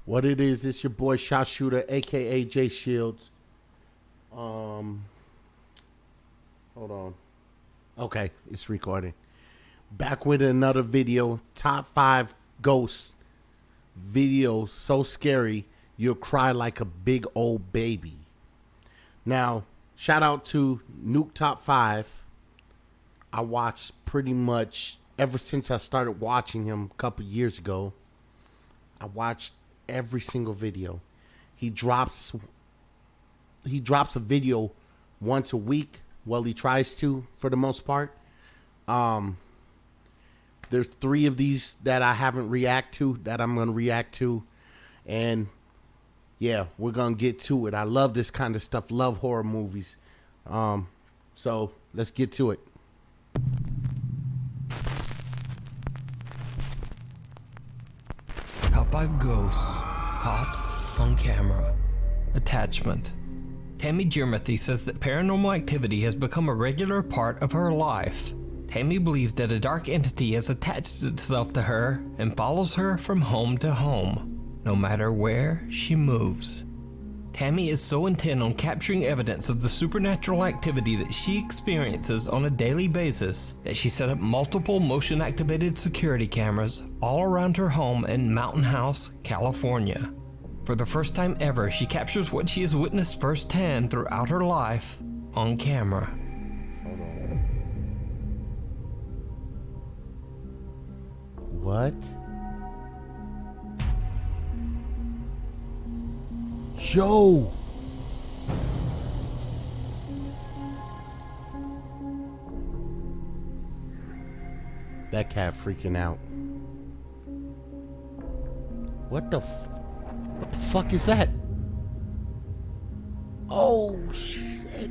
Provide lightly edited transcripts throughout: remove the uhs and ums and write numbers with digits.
What it is, it's your boy Shot Shooter, aka Jay Shields. Hold on. Okay, it's recording. Back with another video. Top 5 ghosts. Video so scary you'll cry like a big old baby. Now, shout out to Nuke Top 5. I watched pretty much ever since I started watching him a couple years ago. I watched every single video. He drops a video once a week. Well, he tries to, for the most part. There's 3 of these that I haven't react to that I'm gonna react to, and yeah, we're gonna get to it. I love this kind of stuff. Love horror movies. So let's get to it. Top 5 ghosts caught on camera. Attachment. Tammy Jermathy says that paranormal activity has become a regular part of her life. Tammy believes that a dark entity has attached itself to her and follows her from home to home, no matter where she moves. Tammy is so intent on capturing evidence of the supernatural activity that she experiences on a daily basis that she set up multiple motion-activated security cameras all around her home in Mountain House, California. For the first time ever, she captures what she has witnessed firsthand throughout her life on camera. Hold on. What? Yo! That cat freaking out. What the fuck is that? Oh shit.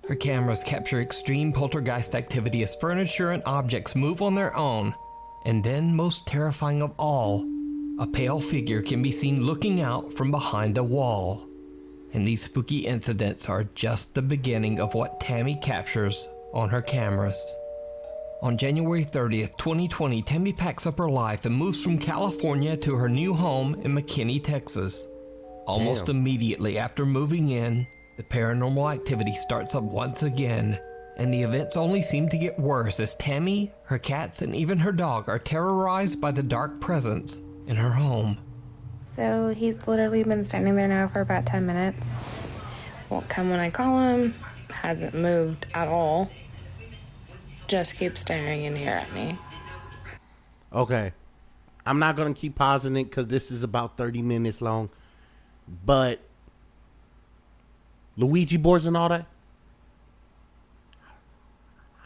Her cameras capture extreme poltergeist activity as furniture and objects move on their own. And then, most terrifying of all, a pale figure can be seen looking out from behind a wall. And these spooky incidents are just the beginning of what Tammy captures on her cameras. On January 30th, 2020, Tammy packs up her life and moves from California to her new home in McKinney, Texas. Almost immediately after moving in, the paranormal activity starts up once again, and the events only seem to get worse as Tammy, her cats, and even her dog are terrorized by the dark presence in her home. So he's literally been standing there now for about 10 minutes. Won't come when I call him, hasn't moved at all. Just keeps staring in here at me. Okay. I'm not going to keep pausing it because this is about 30 minutes long. But Luigi boards and all that,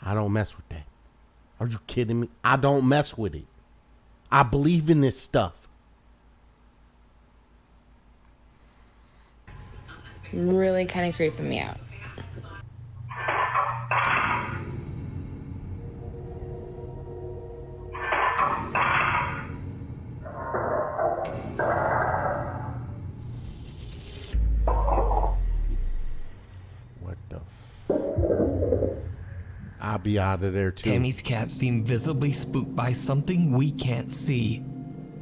I don't mess with that. Are you kidding me? I don't mess with it. I believe in this stuff. Really kind of creeping me out. What the I'll be out of there too. Tammy's cats seem visibly spooked by something we can't see.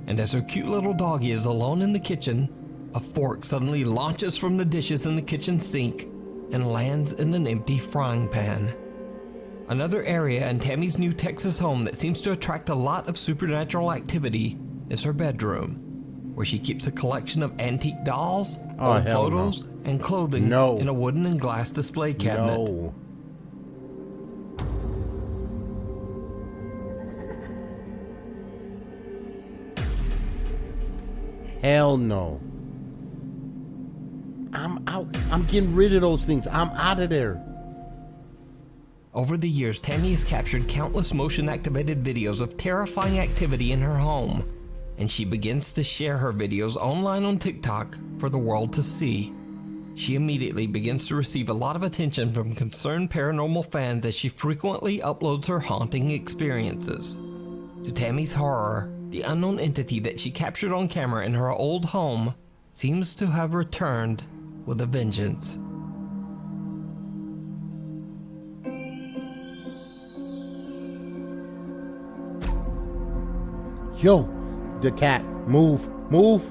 And as her cute little doggy is alone in the kitchen, a fork suddenly launches from the dishes in the kitchen sink and lands in an empty frying pan. Another area in Tammy's new Texas home that seems to attract a lot of supernatural activity is her bedroom, where she keeps a collection of antique dolls, old photos, and clothing in a wooden and glass display cabinet. No. Hell no. I'm out. I'm getting rid of those things. I'm out of there. Over the years, Tammy has captured countless motion-activated videos of terrifying activity in her home, and she begins to share her videos online on TikTok for the world to see. She immediately begins to receive a lot of attention from concerned paranormal fans as she frequently uploads her haunting experiences. To Tammy's horror, the unknown entity that she captured on camera in her old home seems to have returned with a vengeance. Yo, the cat. Move. Move.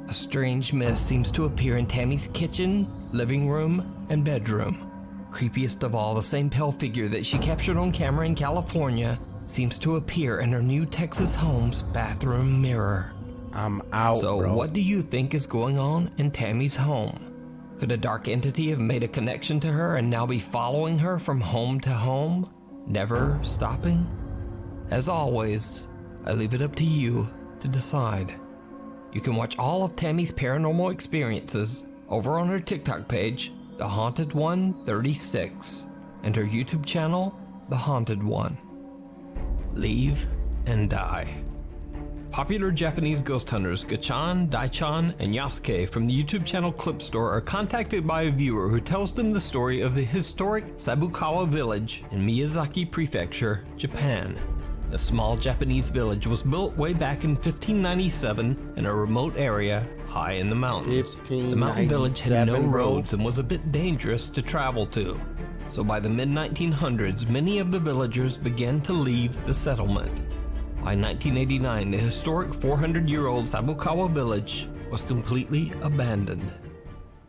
A strange mist seems to appear in Tammy's kitchen, living room, and bedroom. Creepiest of all, the same pale figure that she captured on camera in California seems to appear in her new Texas home's bathroom mirror. I'm out, So bro. what do you think is going on in Tammy's home? Could a dark entity have made a connection to her and now be following her from home to home, never stopping? As always, I leave it up to you to decide. You can watch all of Tammy's paranormal experiences over on her TikTok page, The Haunted One 36, and her YouTube channel, The Haunted One. Leave and die. Popular Japanese ghost hunters Gachan, Daichan, and Yasuke from the YouTube channel Clip Store are contacted by a viewer who tells them the story of the historic Sabukawa village in Miyazaki Prefecture, Japan. The small Japanese village was built way back in 1597 in a remote area high in the mountains. The mountain village had no 1597, bro. roads and was a bit dangerous to travel to. So by the mid-1900s, many of the villagers began to leave the settlement. By 1989, the historic 400-year-old Sabukawa village was completely abandoned.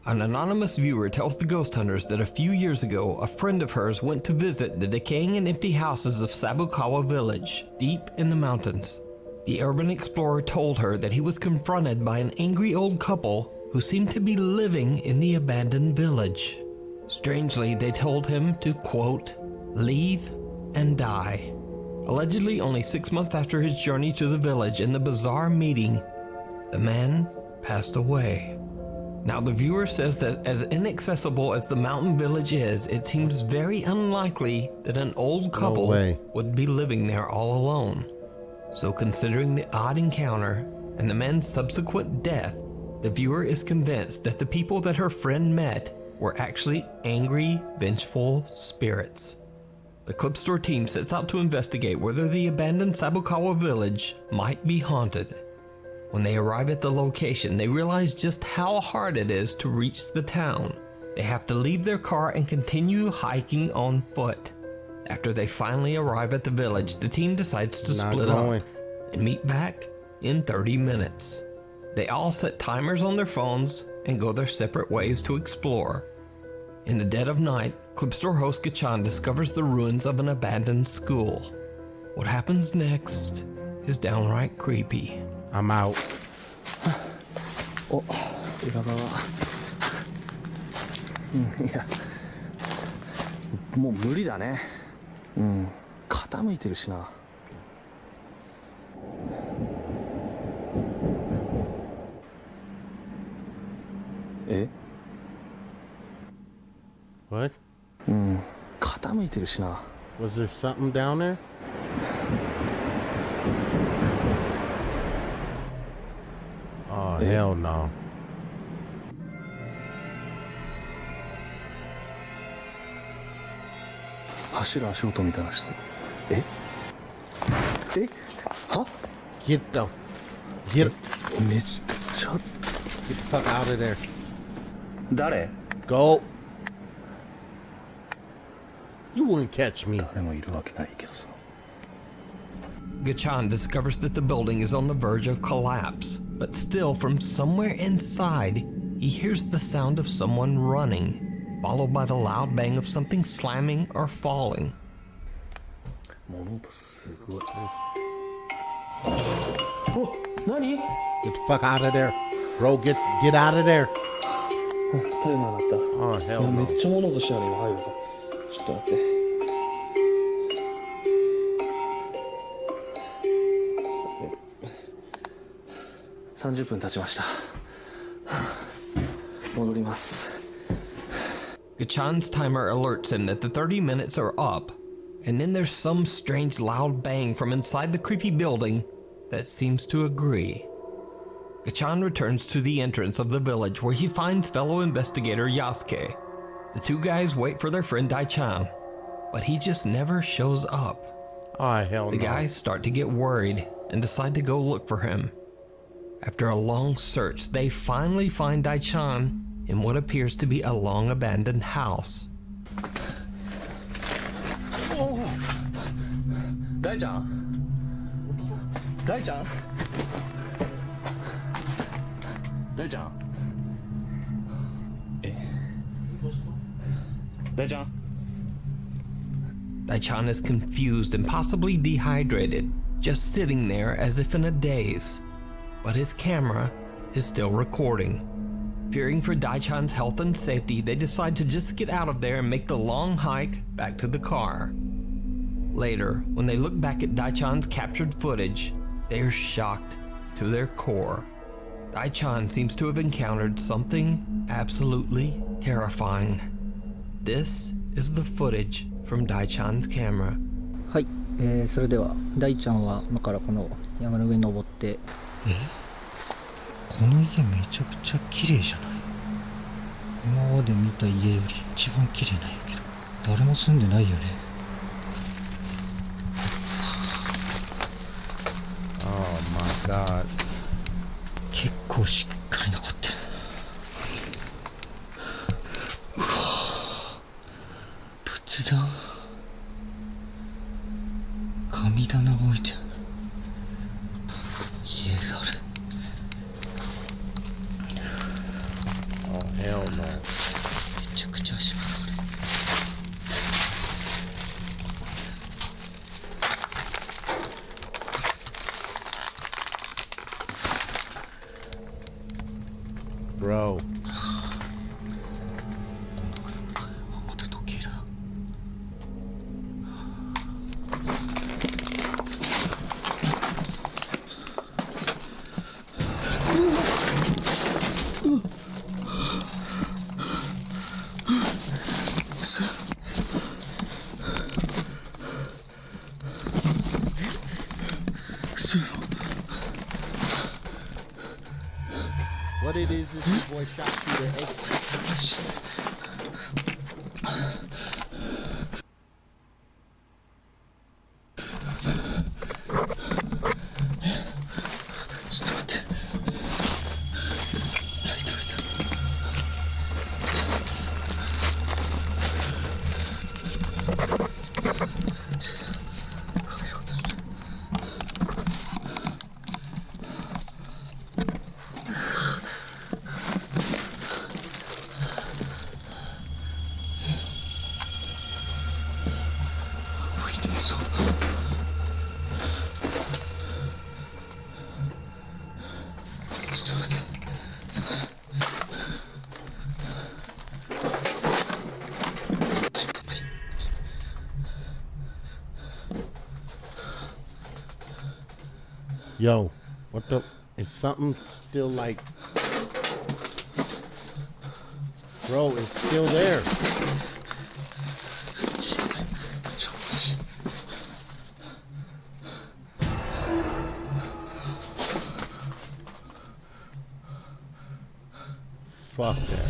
An anonymous viewer tells the ghost hunters that a few years ago, a friend of hers went to visit the decaying and empty houses of Sabukawa village, deep in the mountains. The urban explorer told her that he was confronted by an angry old couple who seemed to be living in the abandoned village. Strangely, they told him to, quote, leave and die. Allegedly, only 6 months after his journey to the village and the bizarre meeting, the man passed away. Now, the viewer says that as inaccessible as the mountain village is, it seems very unlikely that an old couple way. would be living there all alone. So considering the odd encounter and the man's subsequent death, the viewer is convinced that the people that her friend met were actually angry, vengeful spirits. The Clip Store team sets out to investigate whether the abandoned Sabukawa village might be haunted. When they arrive at the location, they realize just how hard it is to reach the town. They have to leave their car and continue hiking on foot. After they finally arrive at the village, the team decides to Not split going. up and meet back in 30 minutes. They all set timers on their phones and go their separate ways to explore. In the dead of night, Clip Store host Gachan discovers the ruins of an abandoned school. What happens next is downright creepy. I'm out. お裏側いやもう無理だね傾いてるしなえ What? 傾いてるしな Was there something down there? Oh, hell no. 走る足音みたいな人えは Get the... Get... めっちゃ Get the fuck out of there. 誰 Go. You wouldn't catch me. 誰もいるわけないけどさ Gachan discovers that the building is on the verge of collapse, but still from somewhere inside, he hears the sound of someone running, followed by the loud bang of something slamming or falling. 物音すごいお何 Get the fuck out of there. Bro, get out of there. タイマー鳴った Oh, い hell やめ no. っちゃ物音したね今入るからちょっと待って30分経ちました戻ります Gachan's timer alerts him that the 30 minutes are up, and then there's some strange loud bang from inside the creepy building that seems to agree. Gachan returns to the entrance of the village where he finds fellow investigator Yasuke. The two guys wait for their friend Daichan, but he just never shows up. Oh, hell The no. guys start to get worried and decide to go look for him. After a long search, they finally find Dai-chan in what appears to be a long abandoned house. 大ちゃん大ちゃん大ちゃん大ちゃん Dai-chan is confused and possibly dehydrated, just sitting there as if in a daze. But his camera is still recording. Fearing for Dai-chan's health and safety, they decide to just get out of there and make the long hike back to the car. Later, when they look back at Dai-chan's captured footage, they are shocked to their core. Dai-chan seems to have encountered something absolutely terrifying. This is the footage from Dai-chan's camera. はい、それでは大ちゃんは今からこの山の上に登ってこの家めちゃくちゃ綺麗じゃない今まで見た家より一番綺麗なんやけど誰も住んでないよね Oh my god. 結構しっかり残ってるうわ仏壇神棚が置いてある家がある Oh hell no. めちゃくちゃ足がある Bro. また時計だ What it is your boy shot you the egg. Yo, what the? Is something still like? Bro, it's still there. Fuck that.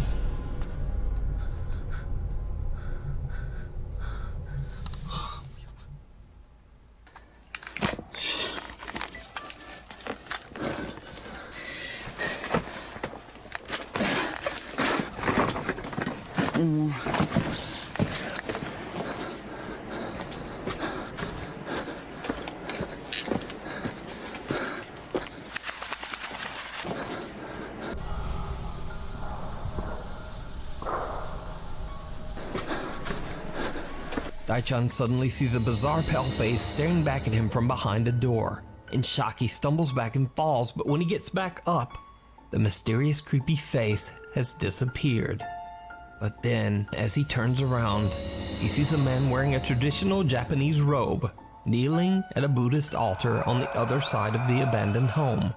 Dai-chan suddenly sees a bizarre pale face staring back at him from behind a door. In shock, he stumbles back and falls, but when he gets back up, the mysterious creepy face has disappeared. But then, as he turns around, he sees a man wearing a traditional Japanese robe, kneeling at a Buddhist altar on the other side of the abandoned home.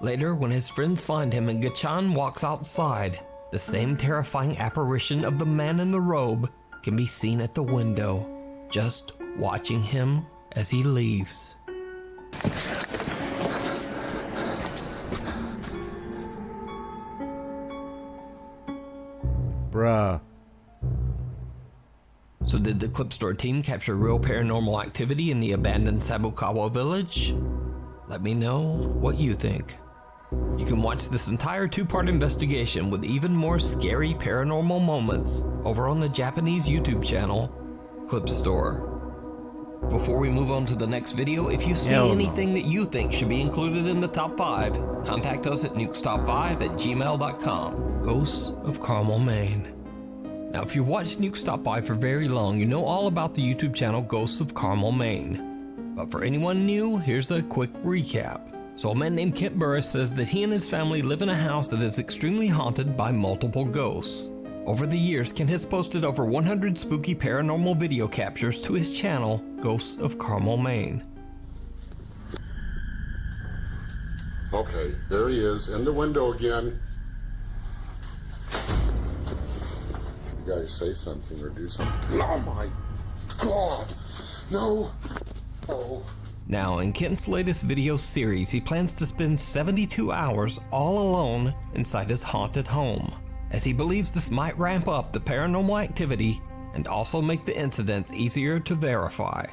Later, when his friends find him and Gachan walks outside, the same terrifying apparition of the man in the robe can be seen at the window, just watching him as he leaves. So did the Clip Store team capture real paranormal activity in the abandoned Sabukawa village? Let me know what you think. You can watch this entire 2-part investigation with even more scary paranormal moments over on the Japanese YouTube channel, Clip Store. Before we move on to the next video, if you see anything that you think should be included in the top 5, contact us at nukestop5@gmail.com. Ghosts of Carmel, Maine. Now, if you watched Nuke Stop By for very long, you know all about the YouTube channel Ghosts of Carmel, Maine. But for anyone new, here's a quick recap. So a man named Kent Burris says that he and his family live in a house that is extremely haunted by multiple ghosts. Over the years, Kent has posted over 100 spooky paranormal video captures to his channel, Ghosts of Carmel, Maine. Okay, there he is, in the window again. You guys say something or do something. Oh my God! No! Oh. Now, in Kent's latest video series, he plans to spend 72 hours all alone inside his haunted home, as he believes this might ramp up the paranormal activity and also make the incidents easier to verify.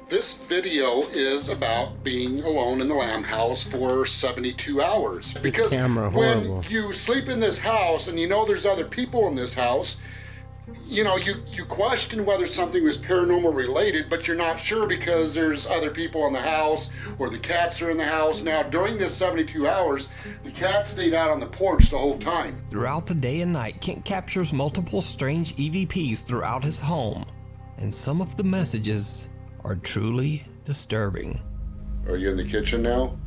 This video is about being alone in the Lamb house for 72 hours. Because when you sleep in this house and you know there's other people in this house, you know, you question whether something was paranormal related, but you're not sure because there's other people in the house or the cats are in the house. Now, during this 72 hours, the cat stayed out on the porch the whole time. Throughout the day and night, Kent captures multiple strange EVPs throughout his home, and some of the messages are truly disturbing. Are you in the kitchen now?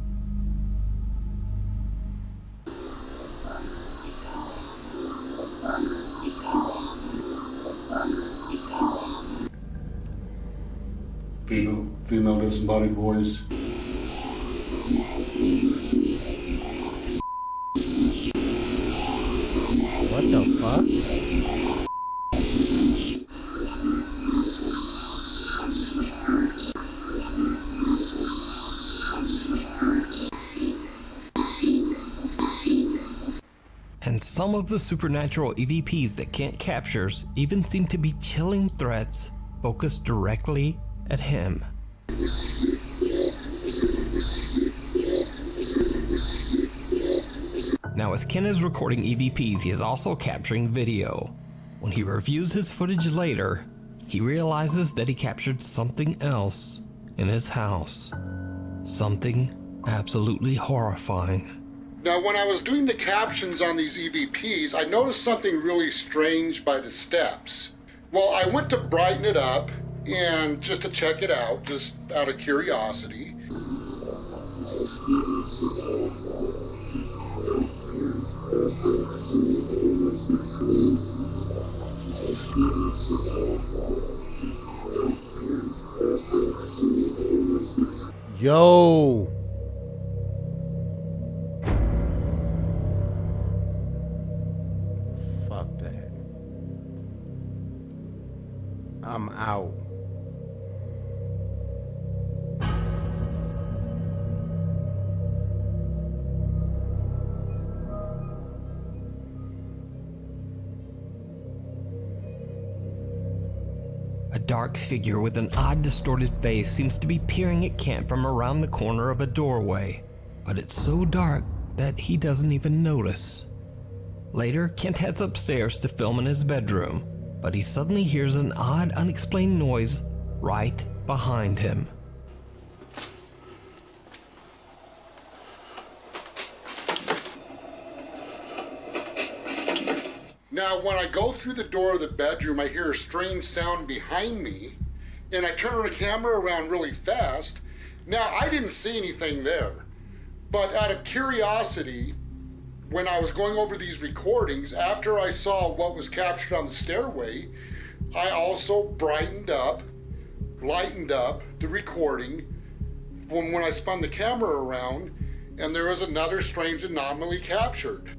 Female disembodied voice. What the fuck? And some of the supernatural EVPs that Kent captures even seem to be chilling threats focused directly at him. Now, as Kent is recording EVPs, he is also capturing video. When he reviews his footage later, he realizes that he captured something else in his house. Something absolutely horrifying. Now, when I was doing the captions on these EVPs, I noticed something really strange by the steps. Well, I went to brighten it up and just to check it out, just out of curiosity. Yo! Fuck that. I'm out. A dark figure with an odd distorted face seems to be peering at Kent from around the corner of a doorway, but it's so dark that he doesn't even notice. Later, Kent heads upstairs to film in his bedroom, but he suddenly hears an odd, unexplained noise right behind him. Now, when I go through the door of the bedroom, I hear a strange sound behind me, and I turn the camera around really fast. Now, I didn't see anything there, but out of curiosity, when I was going over these recordings, after I saw what was captured on the stairway, I also lightened up the recording when I spun the camera around, and there was another strange anomaly captured.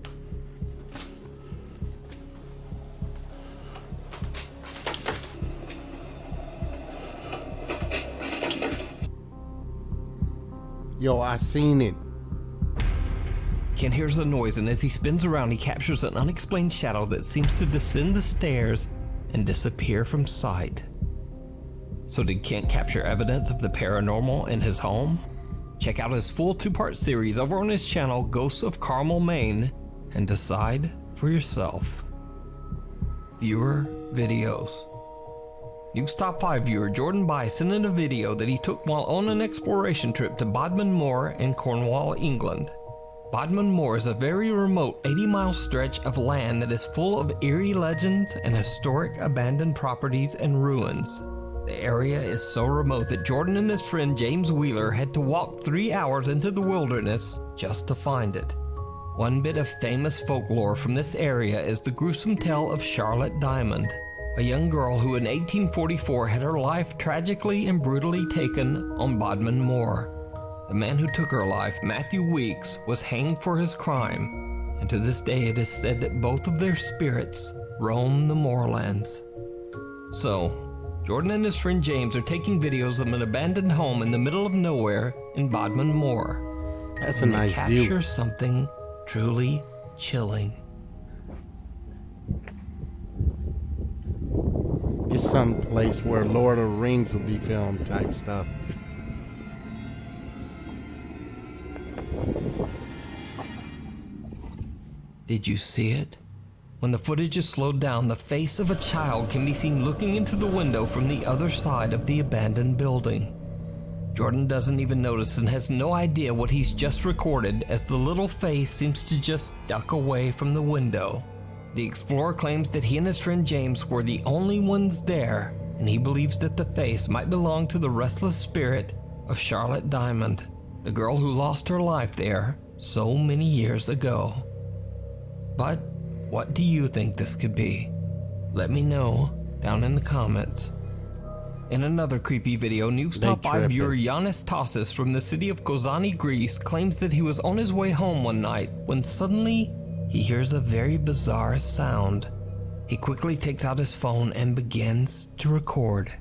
Yo, I seen it. Kent hears a noise, and as he spins around, he captures an unexplained shadow that seems to descend the stairs and disappear from sight. So did Kent capture evidence of the paranormal in his home? Check out his full 2-part series over on his channel, Ghosts of Carmel, Maine, and decide for yourself. Viewer videos. Nuke's Top 5 viewer Jordan Bai sent in a video that he took while on an exploration trip to Bodmin Moor in Cornwall, England. Bodmin Moor is a very remote 80-mile stretch of land that is full of eerie legends and historic abandoned properties and ruins. The area is so remote that Jordan and his friend James Wheeler had to walk 3 hours into the wilderness just to find it. One bit of famous folklore from this area is the gruesome tale of Charlotte Diamond, a young girl who in 1844 had her life tragically and brutally taken on Bodmin Moor. The man who took her life, Matthew Weeks, was hanged for his crime, and to this day it is said that both of their spirits roam the moorlands. So, Jordan and his friend James are taking videos of an abandoned home in the middle of nowhere in Bodmin Moor. That's a And they nice capture view. something truly chilling. It's some place where Lord of the Rings will be filmed type stuff. Did you see it? When the footage is slowed down, the face of a child can be seen looking into the window from the other side of the abandoned building. Jordan doesn't even notice and has no idea what he's just recorded as the little face seems to just duck away from the window. The explorer claims that he and his friend James were the only ones there, and he believes that the face might belong to the restless spirit of Charlotte Diamond, the girl who lost her life there so many years ago. But what do you think this could be? Let me know down in the comments. In another creepy video, Nuke's Top 5 viewer Yanis Tassis from the city of Kozani, Greece, claims that he was on his way home one night when suddenly he hears a very bizarre sound. He quickly takes out his phone and begins to record.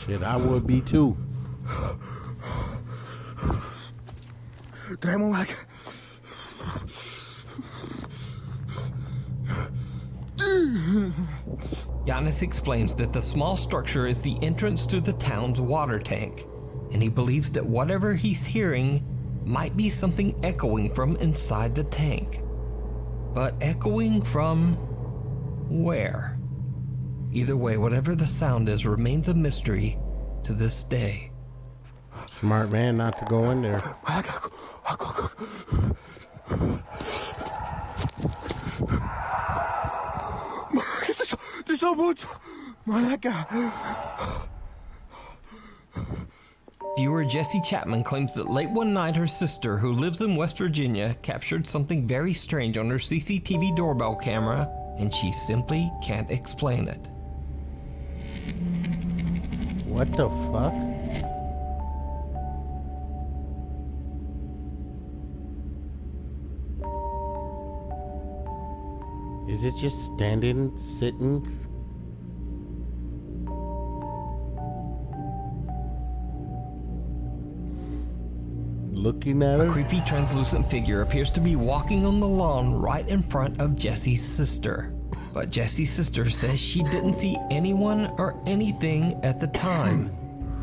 Shit, I would be too. Yanis explains that the small structure is the entrance to the town's water tank, and he believes that whatever he's hearing might be something echoing from inside the tank. But echoing from where? Either way, whatever the sound is remains a mystery to this day. Smart man not to go in there. Viewer Jesse Chapman claims that late one night her sister, who lives in West Virginia, captured something very strange on her CCTV doorbell camera, and she simply can't explain it. What the fuck? Is it just standing, sitting? Looking at her? A creepy translucent figure appears to be walking on the lawn right in front of Jesse's sister. But Jesse's sister says she didn't see anyone or anything at the time,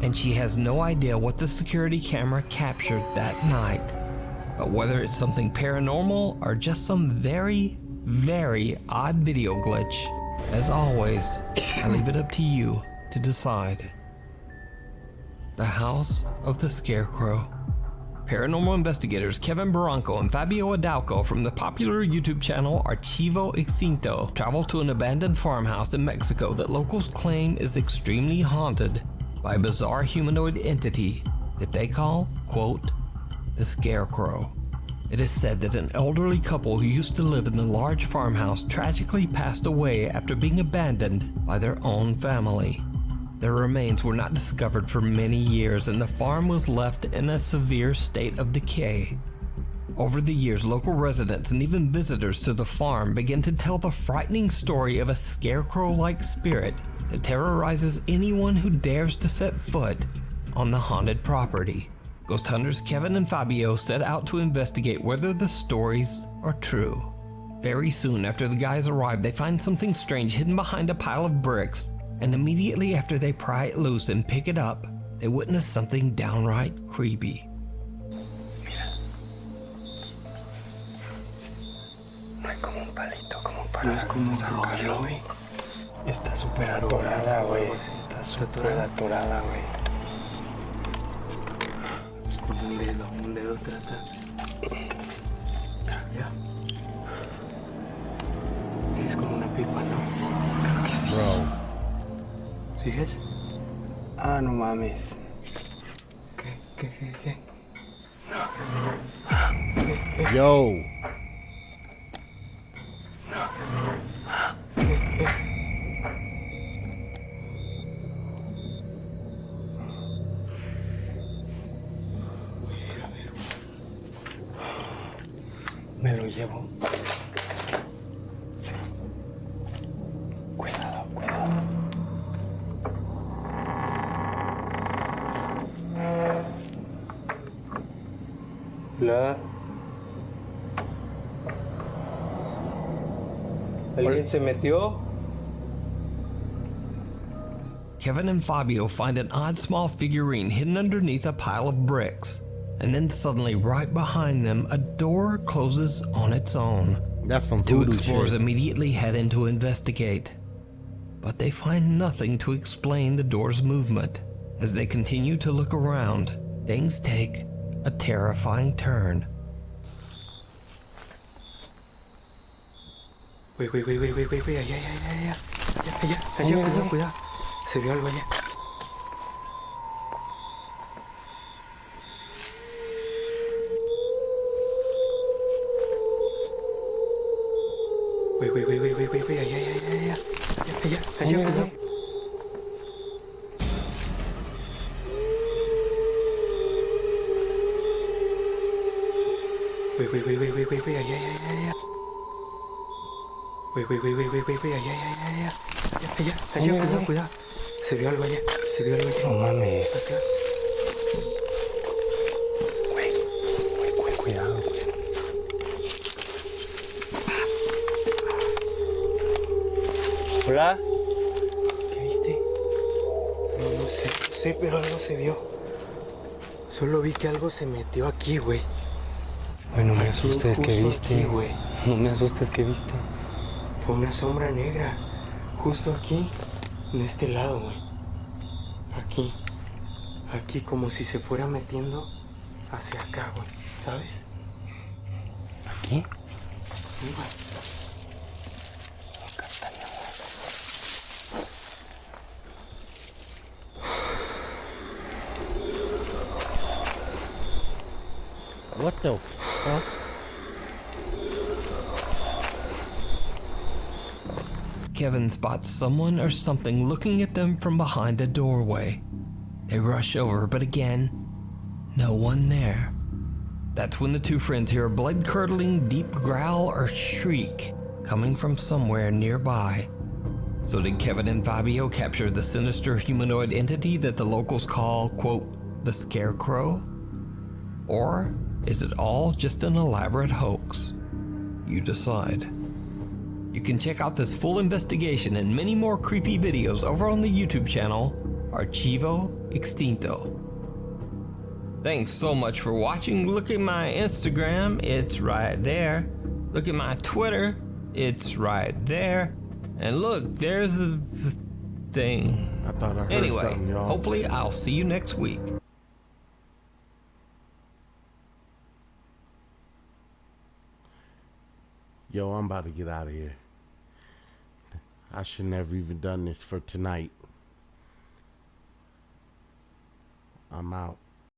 and she has no idea what the security camera captured that night. But whether it's something paranormal or just some very, very odd video glitch, as always, I leave it up to you to decide. The House of the Scarecrow. Paranormal investigators Kevin Barranco and Fabio Adalco from the popular YouTube channel Archivo Extinto travel to an abandoned farmhouse in Mexico that locals claim is extremely haunted by a bizarre humanoid entity that they call, quote, the Scarecrow. It is said that an elderly couple who used to live in the large farmhouse tragically passed away after being abandoned by their own family. Their remains were not discovered for many years, and the farm was left in a severe state of decay. Over the years, local residents and even visitors to the farm began to tell the frightening story of a scarecrow-like spirit that terrorizes anyone who dares to set foot on the haunted property. Ghost hunters Kevin and Fabio set out to investigate whether the stories are true. Very soon after the guys arrive, they find something strange hidden behind a pile of bricks, and immediately after they pry it loose and pick it up, they witness something downright creepy. No hay como un palito como para sacarlo, güey. Está súper atorada, güey. Está súper atorada, güey. Con un dedo trata. Ya. Es como una pipa, ¿no? Creo que sí. Bro. ¿Sigues? Ah, no mames. ¿Qué? Yo. Me lo llevo. Cuidado. Hola. ¿Alguien se metió? Kevin and Fabio find an odd small figurine hidden underneath a pile of bricks. And then suddenly, right behind them, a door closes on its own. That's some Two voodoo explorers shit. immediately head in to investigate. But they find nothing to explain the door's movement. As they continue to look around, things take a terrifying turn. Güey, allá, cuidado. Se vio algo allá. Güey, allá, cuidado. Güey, allá. Allá, cuidado. Se vio algo allá. No mames. Acá. Güey, cuidado. Hola. ¿Qué viste? No sé, pero algo se vio. Solo vi que algo se metió aquí, güey. Güey, no me asustes, ¿qué viste? Aquí, güey. No me asustes, ¿qué viste? Fue una sombra negra. Justo aquí, en este lado, güey. Aquí, como si se fuera metiendo hacia acá, güey. ¿Sabes? ¿Aquí? Sí, güey. What the fuck? Kevin spots someone or something looking at them from behind a doorway. They rush over, but again, no one there. That's when the two friends hear a blood-curdling deep growl or shriek coming from somewhere nearby. So did Kevin and Fabio capture the sinister humanoid entity that the locals call, quote, the Scarecrow? Or is it all just an elaborate hoax? You decide. You can check out this full investigation and many more creepy videos over on the YouTube channel, Archivo Extinto. Thanks so much for watching. Look at my Instagram, it's right there. Look at my Twitter, it's right there. And look, there's a thing. I thought I heard Anyway, something, y'all. hopefully I'll see you next week. Yo, I'm about to get out of here. I should never even done this for tonight. I'm out.